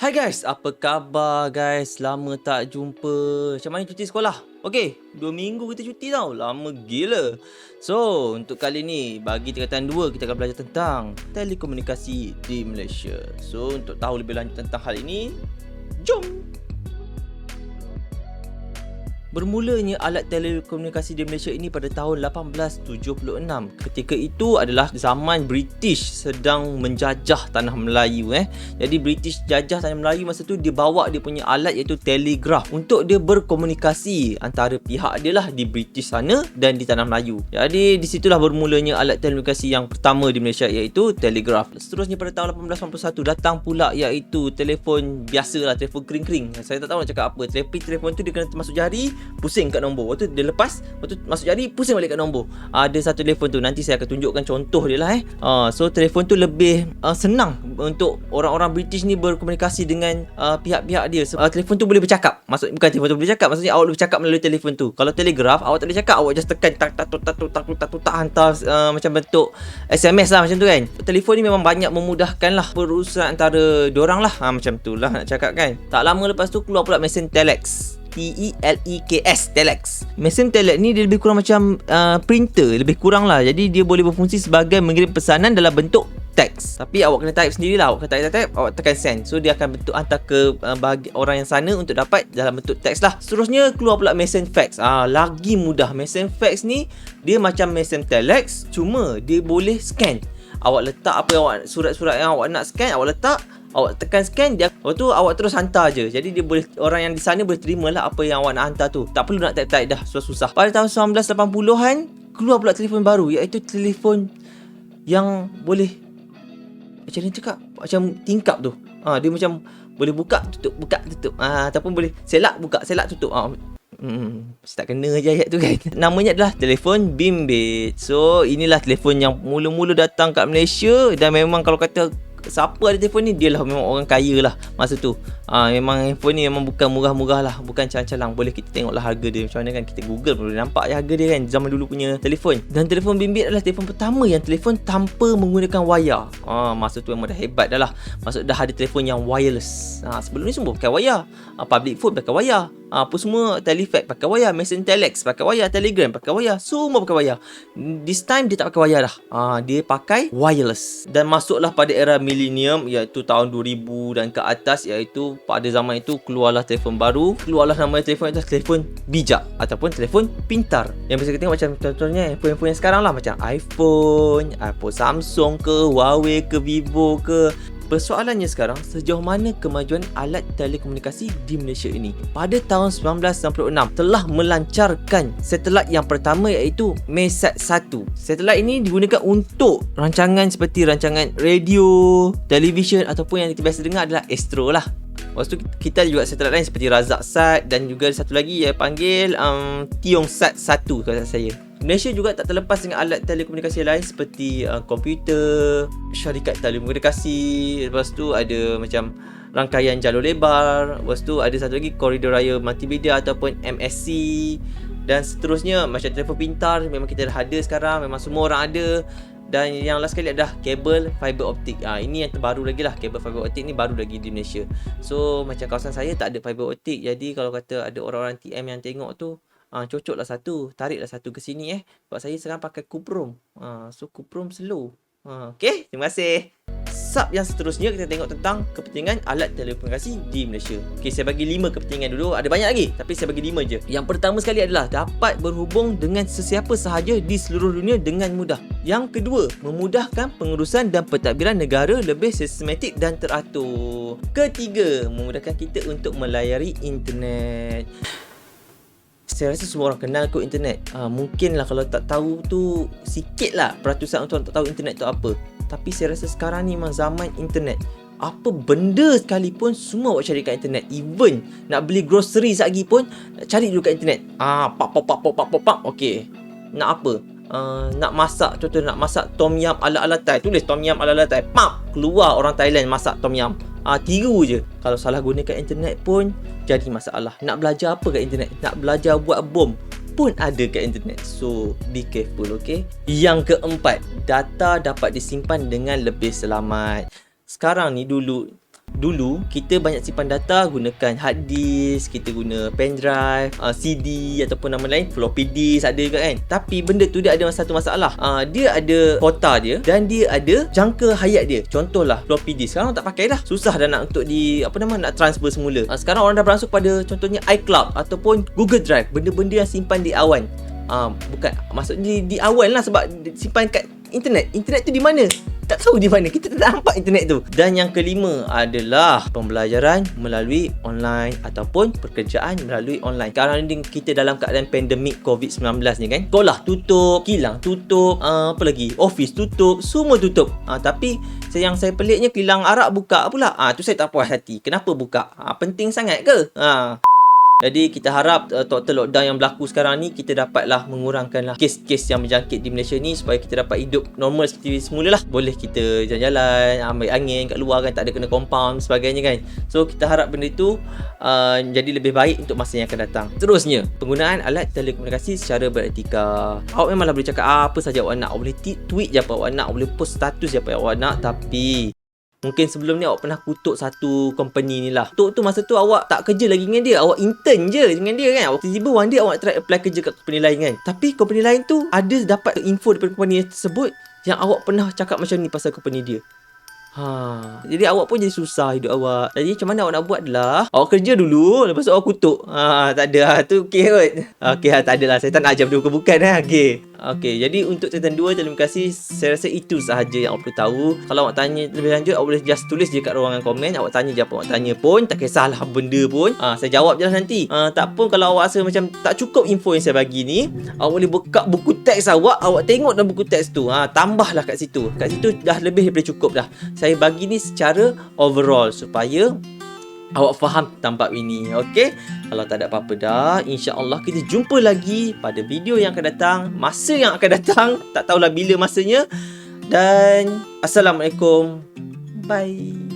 Hai guys, apa khabar guys? Lama tak jumpa. Macam mana cuti sekolah? Okey, 2 minggu kita cuti tau. Lama gila. So, untuk kali ni bagi tingkatan 2 kita akan belajar tentang telekomunikasi di Malaysia. So, untuk tahu lebih lanjut tentang hal ini, jom. Bermulanya alat telekomunikasi di Malaysia ini pada tahun 1876. Ketika itu adalah zaman British sedang menjajah tanah Melayu. Jadi British jajah tanah Melayu masa tu, dia bawa dia punya alat iaitu telegraf untuk dia berkomunikasi antara pihak dia lah di British sana dan di tanah Melayu. Jadi di situlah bermulanya alat telekomunikasi yang pertama di Malaysia iaitu telegraf. Seterusnya pada tahun 1891 datang pula iaitu telefon biasa lah, telefon kering-kering. Saya tak tahu nak cakap apa. Telefon tu dia kena masuk jari, pusing kat nombor. Lepas tu dia lepas, lepas tu masuk jari, pusing balik kat nombor. Ada satu telefon tu, nanti saya akan tunjukkan contoh dia lah. So telefon tu lebih senang untuk orang-orang British ni berkomunikasi dengan pihak-pihak dia. Telefon tu boleh bercakap. Bukan telefon tu boleh bercakap, maksudnya awak boleh bercakap melalui telefon tu. Kalau telegraf, awak tak boleh cakap, awak just tekan tak hantar macam bentuk SMS lah macam tu kan. Telefon ni memang banyak memudahkan lah perurusan antara diorang lah. Macam tu lah nak cakap kan. Tak lama lepas tu keluar pula mesin telex. T-E-L-E-K-S, telex. Mesin telex ni dia lebih kurang macam printer, lebih kurang lah. Jadi dia boleh berfungsi sebagai mengirim pesanan dalam bentuk teks. Tapi awak kena type sendirilah. Awak kena type, awak tekan send. So dia akan bentuk hantar ke bagi orang yang sana untuk dapat dalam bentuk teks lah. Seterusnya keluar pula mesin fax. Lagi mudah. Mesin fax ni dia macam mesin telex, cuma dia boleh scan. Awak letak apa yang awak, surat-surat yang awak nak scan, awak letak, awak tekan scan, dia lepas tu awak terus hantar je. Jadi dia boleh, orang yang di sana boleh terima lah apa yang awak nak hantar tu. Tak perlu nak type-type dah, susah-susah. Pada tahun 1980-an keluar pula telefon baru, iaitu telefon yang boleh, macam ni cakap, macam tingkap tu. Dia macam boleh buka tutup ataupun boleh selak buka, selak tutup. Mesti tak kena je ayat tu kan. Namanya adalah telefon bimbit. So inilah telefon yang mula-mula datang kat Malaysia. Dan memang kalau kata siapa ada telefon ni, dia lah memang orang kaya lah masa tu. Memang handphone ni memang bukan murah-murah lah, bukan calang-calang. Boleh kita tengok lah harga dia macam mana kan. Kita google boleh nampak je harga dia kan, zaman dulu punya telefon. Dan telefon bimbit adalah telefon pertama yang telefon tanpa menggunakan wayar. Masa tu memang dah hebat dah lah. Maksud dah ada telefon yang wireless. Sebelum ni semua pakai wayar. Public phone pakai wayar. Apa semua, telefax pakai wayar, mesin telex pakai wayar, telegram pakai wayar, semua pakai wayar. This time dia tak pakai wayar dah. Dia pakai wireless. Dan masuklah pada era millennium, iaitu tahun 2000 dan ke atas, iaitu pada zaman itu keluarlah telefon baru. Keluarlah nama telefon itu telefon bijak ataupun telefon pintar. Yang biasa kita tengok macam contohnya handphone yang sekarang lah, macam iPhone Samsung ke, Huawei ke, Vivo ke. Persoalannya sekarang, sejauh mana kemajuan alat telekomunikasi di Malaysia ini? Pada tahun 1996 telah melancarkan satelit yang pertama, iaitu MESAT 1. Satelit ini digunakan untuk rancangan seperti rancangan radio, televisyen ataupun yang kita biasa dengar adalah Astro lah. Lepas tu kita ada juga satelit lain seperti Razak Sat, dan juga satu lagi yang panggil Tiong Sat 1 kalau tak saya. Malaysia juga tak terlepas dengan alat telekomunikasi lain seperti komputer, syarikat telekomunikasi. Lepas tu ada macam rangkaian jalur lebar. Lepas tu ada satu lagi koridor raya multimedia ataupun MSC. Dan seterusnya macam telefon pintar memang kita dah ada sekarang, memang semua orang ada. Dan yang last sekali adalah kabel fiber optik. Ini yang terbaru lagi lah. Kabel fiber optik ni baru lagi di Malaysia. So macam kawasan saya tak ada fiber optik. Jadi kalau kata ada orang-orang TM yang tengok tu, cocoklah satu, tariklah satu ke sini Sebab saya sekarang pakai Kuprom. So Kuprom slow. Okay, terima kasih. Sub yang seterusnya kita tengok tentang kepentingan alat telekomunikasi di Malaysia. Okay, saya bagi 5 kepentingan dulu. Ada banyak lagi, tapi saya bagi 5 je. Yang pertama sekali adalah dapat berhubung dengan sesiapa sahaja di seluruh dunia dengan mudah. Yang kedua, memudahkan pengurusan dan pentadbiran negara lebih sistematik dan teratur. Ketiga, memudahkan kita untuk melayari internet. Saya rasa semua orang kenal kot internet. Mungkin lah kalau tak tahu tu sikit lah peratusan untuk tak tahu internet tu apa. Tapi saya rasa sekarang ni memang zaman internet. Apa benda sekalipun semua awak cari kat internet. Even nak beli grocery lagi pun cari dulu kat internet. Pak. Okey. Nak apa? Nak masak, contoh nak masak tom yum ala-ala Thai. Tulis tom yum ala-ala Thai. Keluar orang Thailand masak tom yum. Tiru je. Kalau salah gunakan internet pun jadi masalah. Nak belajar apa kat internet? Nak belajar buat bom pun ada kat internet. So be careful, okay? Yang keempat, data dapat disimpan dengan lebih selamat. Sekarang ni dulu Dulu kita banyak simpan data gunakan hard disk, kita guna pen drive, CD ataupun nama lain floppy disk ada juga kan. Tapi benda tu dia ada satu masalah. Dia ada kota dia dan dia ada jangka hayat dia. Contohlah floppy disk sekarang tak pakai dah. Susah dah nak untuk nak transfer semula. Sekarang orang dah beransur pada contohnya iCloud ataupun Google Drive, benda-benda yang simpan di awan. Bukan maksudnya di awan lah, sebab simpan kat internet. Internet tu di mana? Tak tahu di mana. Kita tak nampak internet tu. Dan yang kelima adalah pembelajaran melalui online ataupun pekerjaan melalui online. Sekarang ni kita dalam keadaan pandemik COVID-19 ni kan. Sekolah tutup, kilang tutup, apa lagi? Office tutup, semua tutup. Tapi yang saya peliknya kilang arak buka pula. Tu saya tak puas hati. Kenapa buka? Penting sangat ke? Jadi kita harap total lockdown yang berlaku sekarang ni kita dapatlah mengurangkanlah kes-kes yang berjangkit di Malaysia ni supaya kita dapat hidup normal seperti semula lah. Boleh kita jalan-jalan, ambil angin kat luar kan, tak ada kena compound sebagainya kan. So kita harap benda tu jadi lebih baik untuk masa yang akan datang. Terusnya, penggunaan alat telekomunikasi secara beretika. Awak memanglah boleh cakap apa saja awak nak. Awak boleh tweet je apa awak nak, boleh post status je apa awak nak, tapi mungkin sebelum ni awak pernah kutuk satu company ni lah. Kutuk tu masa tu awak tak kerja lagi dengan dia. Awak intern je dengan dia kan. Tiba-tiba one day awak try apply kerja kat company lain kan. Tapi company lain tu ada dapat info daripada company tersebut yang awak pernah cakap macam ni pasal company dia. Jadi awak pun jadi susah hidup awak. Jadi macam mana awak nak buat adalah awak kerja dulu, lepas tu awak kutuk. Tak ada tu okey kot. Okey tak adalah. Saya tak nak ajar benda bukan Okey, jadi untuk season 2 telekomunikasi saya rasa itu sahaja yang awak perlu tahu. Kalau awak tanya lebih lanjut, awak boleh just tulis je kat ruangan komen. Awak tanya je apa awak tanya pun, tak kisahlah benda pun. Saya jawab je lah nanti. Tak pun kalau awak rasa macam tak cukup info yang saya bagi ni, awak boleh buka buku teks awak tengok dalam buku teks tu. Tambahlah kat situ. Kat situ dah lebih daripada cukup dah. Saya bagi ni secara overall supaya awak faham tentang bab ini. Okey? Kalau tak ada apa-apa dah, insya-Allah kita jumpa lagi pada video yang akan datang, masa yang akan datang, tak tahulah bila masanya. Dan assalamualaikum. Bye.